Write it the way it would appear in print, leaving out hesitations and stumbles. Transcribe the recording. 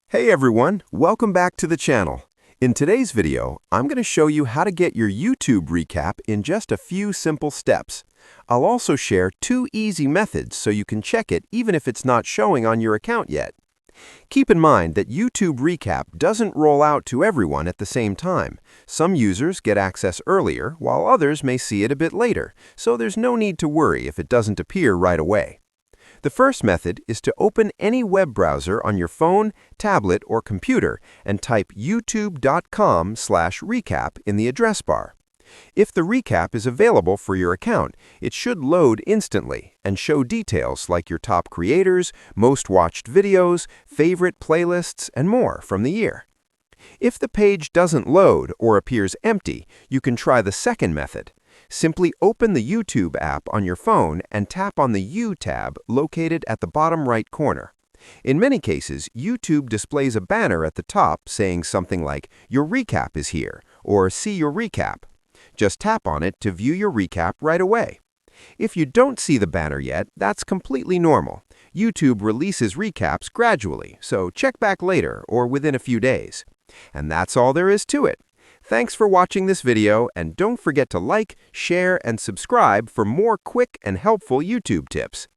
Hey everyone, welcome back to the channel. In today's video, I'm going to show you how to get your YouTube recap in just a few simple steps. I'll also share 2 easy methods so you can check it even if it's not showing on your account yet. Keep in mind that YouTube Recap doesn't roll out to everyone at the same time. Some users get access earlier, while others may see it a bit later, so there's no need to worry if it doesn't appear right away. The first method is to open any web browser on your phone, tablet, or computer and type youtube.com/recap in the address bar. If the recap is available for your account, it should load instantly and show details like your top creators, most watched videos, favorite playlists, and more from the year. If the page doesn't load or appears empty, you can try the second method. Simply open the YouTube app on your phone and tap on the U tab located at the bottom right corner. In many cases, YouTube displays a banner at the top saying something like, "Your recap is here," or "See your recap." Just tap on it to view your recap right away. If you don't see the banner yet, that's completely normal. YouTube releases recaps gradually, so check back later or within a few days. And that's all there is to it. Thanks for watching this video, and don't forget to like, share, and subscribe for more quick and helpful YouTube tips.